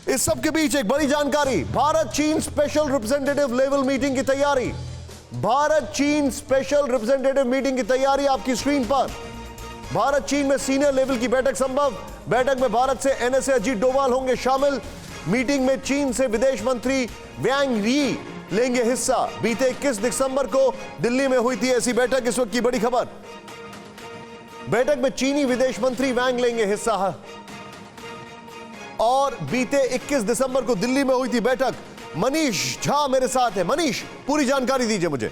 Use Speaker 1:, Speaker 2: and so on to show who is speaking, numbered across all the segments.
Speaker 1: इस सब के बीच एक बड़ी जानकारी, भारत चीन स्पेशल रिप्रेजेंटेटिव लेवल मीटिंग की तैयारी। भारत चीन स्पेशल रिप्रेजेंटेटिव मीटिंग की तैयारी आपकी स्क्रीन पर। भारत चीन में सीनियर लेवल की बैठक संभव। बैठक में भारत से एनएसए अजीत डोभाल होंगे शामिल। मीटिंग में चीन से विदेश मंत्री वांग यी लेंगे हिस्सा। बीते 21 दिसंबर को दिल्ली में हुई थी ऐसी बैठक। इस वक्त की बड़ी खबर, बैठक में चीनी विदेश मंत्री वांग लेंगे हिस्सा और बीते 21 दिसंबर को दिल्ली में हुई थी बैठक। मनीष झा मेरे साथ है। मनीष, पूरी जानकारी दीजिए मुझे।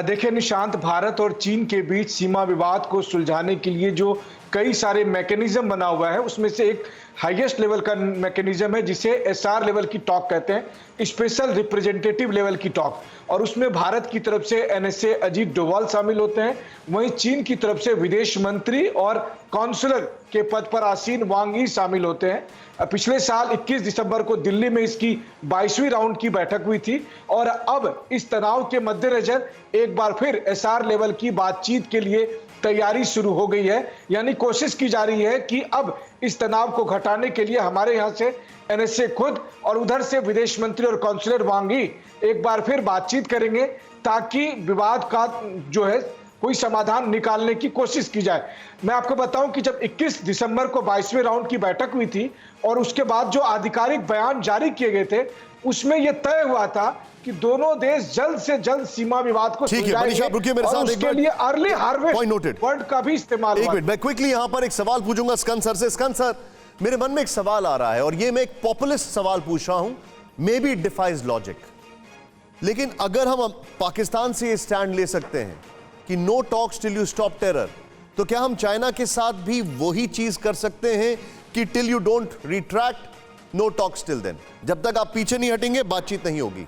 Speaker 2: देखिए निशांत, भारत और चीन के बीच सीमा विवाद को सुलझाने के लिए जो कई सारे मैकेनिज्म बना हुआ है, उसमें से एक हाईएस्ट लेवल का मैकेनिज्म है जिसे एसआर लेवल की टॉक कहते हैं, स्पेशल रिप्रेजेंटेटिव लेवल की टॉक। और उसमें भारत की तरफ से एनएसए अजीत डोभाल शामिल होते हैं, वहीं चीन की तरफ से विदेश मंत्री और काउंसलर के पद पर आसीन वांग यी शामिल होते हैं। पिछले साल 21 दिसंबर को दिल्ली में इसकी 22वीं राउंड की बैठक हुई थी और अब इस तनाव के मद्देनजर एक बार फिर एसआर लेवल की बातचीत के लिए तैयारी शुरू हो गई है। यानी कोशिश की जा रही है कि अब इस तनाव को घटाने के लिए हमारे यहां से एनएसए खुद और उधर से विदेश मंत्री और काउंसलर वांग यी एक बार फिर बातचीत करेंगे ताकि विवाद का जो है कोई समाधान निकालने की कोशिश की जाए। मैं आपको बताऊं कि जब 21 दिसंबर को 22वें राउंड की बैठक हुई थी और उसके बाद जो आधिकारिक बयान जारी किए गए थे, उसमें यह तय हुआ था कि दोनों देश जल्द से जल्द सीमा विवाद को सुलझाएंगे और उसके लिए अर्ली हार्वेस्ट वर्ड का भी इस्तेमाल।
Speaker 1: एक मिनट, मैं क्विकली यहां पर एक सवाल पूछूंगा स्कंद सर से। स्कंद सर, मेरे मन में एक सवाल आ रहा है और ये मैं एक पॉपुलिस्ट सवाल पूछ रहा हूं, मे बी डिफाइज लॉजिक, लेकिन अगर हम पाकिस्तान से ये स्टैंड ले सकते हैं कि no talks till you stop terror, तो क्या हम चाइना के साथ भी वही चीज कर सकते हैं कि till you don't retract no talks till then? जब तक आप पीछे नहीं हटेंगे बातचीत नहीं होगी।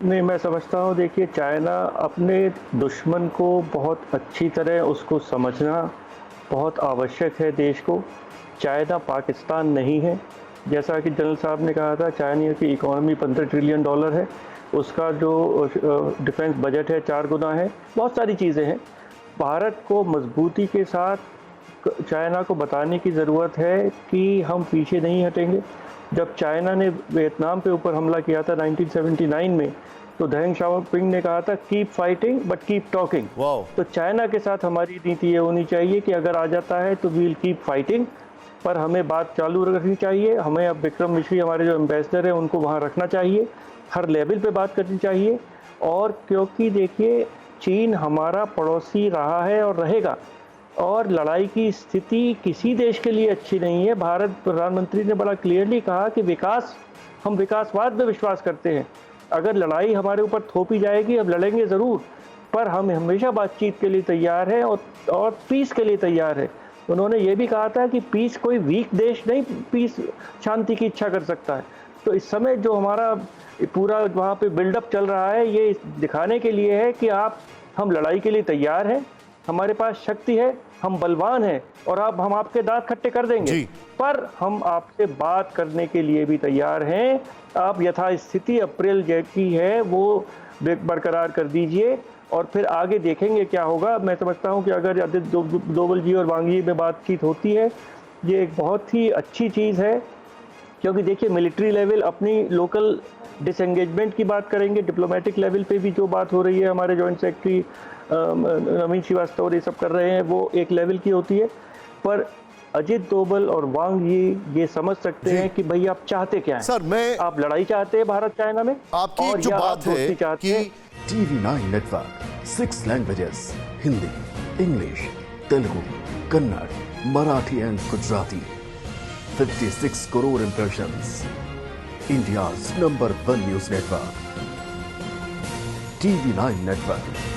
Speaker 3: नहीं, मैं समझता हूँ, देखिए चाइना अपने दुश्मन को बहुत अच्छी तरह उसको समझना बहुत आवश्यक है देश को। चाइना पाकिस्तान नहीं है। जैसा कि जनरल साहब ने कहा था, चाइना की इकोनॉमी 15 ट्रिलियन डॉलर है, उसका जो डिफेंस बजट है 4 गुना है, बहुत सारी चीज़ें हैं। भारत को मजबूती के साथ चाइना को बताने की ज़रूरत है कि हम पीछे नहीं हटेंगे। जब चाइना ने वियतनाम पे ऊपर हमला किया था 1979 में, तो देंग शाओपिंग ने कहा था keep fighting but keep talking. तो चाइना के साथ हमारी नीति ये होनी चाहिए कि अगर आ जाता है तो वील कीप फाइटिंग, पर हमें बात चालू रखनी चाहिए। हमें अब विक्रम मिश्री हमारे जो एम्बेसडर हैं उनको वहाँ रखना चाहिए, हर लेवल पे बात करनी चाहिए। और क्योंकि देखिए चीन हमारा पड़ोसी रहा है और रहेगा, और लड़ाई की स्थिति किसी देश के लिए अच्छी नहीं है। भारत प्रधानमंत्री ने बड़ा क्लियरली कहा कि हम विकासवाद में विश्वास करते हैं। अगर लड़ाई हमारे ऊपर थोपी जाएगी, अब लड़ेंगे ज़रूर, पर हम हमेशा बातचीत के लिए तैयार हैं और पीस के लिए तैयार है। उन्होंने ये भी कहा था कि पीस कोई वीक देश नहीं, पीस शांति की इच्छा कर सकता है। तो इस समय जो हमारा पूरा वहाँ पे बिल्डअप चल रहा है, ये दिखाने के लिए है कि हम लड़ाई के लिए तैयार हैं, हमारे पास शक्ति है, हम बलवान हैं और अब हम आपके दांत खट्टे कर देंगे, पर हम आपसे बात करने के लिए भी तैयार हैं। आप यथास्थिति अप्रैल की है वो बरकरार कर दीजिए और फिर आगे देखेंगे क्या होगा। मैं समझता हूं कि अगर अजीत डोभाल जी और वांग यी में बातचीत होती है, ये एक बहुत ही अच्छी चीज़ है, क्योंकि देखिए मिलिट्री लेवल अपनी लोकल डिसएंगेजमेंट की बात करेंगे, डिप्लोमेटिक लेवल पे भी जो बात हो रही है, हमारे जॉइंट सेक्रेटरी नवीन श्रीवास्तव और ये सब कर रहे हैं, वो एक लेवल की होती है। पर अजीत डोभाल और वांग यी ये समझ सकते हैं कि भाई आप चाहते क्या हैं।
Speaker 1: सर,
Speaker 3: आप लड़ाई चाहते हैं भारत चाइना में,
Speaker 1: आपकी
Speaker 3: और
Speaker 1: जो बात है कि
Speaker 4: TV9 network 6 languages, Hindi, English, Telugu, Kannada, Marathi and Gujarati, 56 crore impressions, India's #1 news network, TV9 network.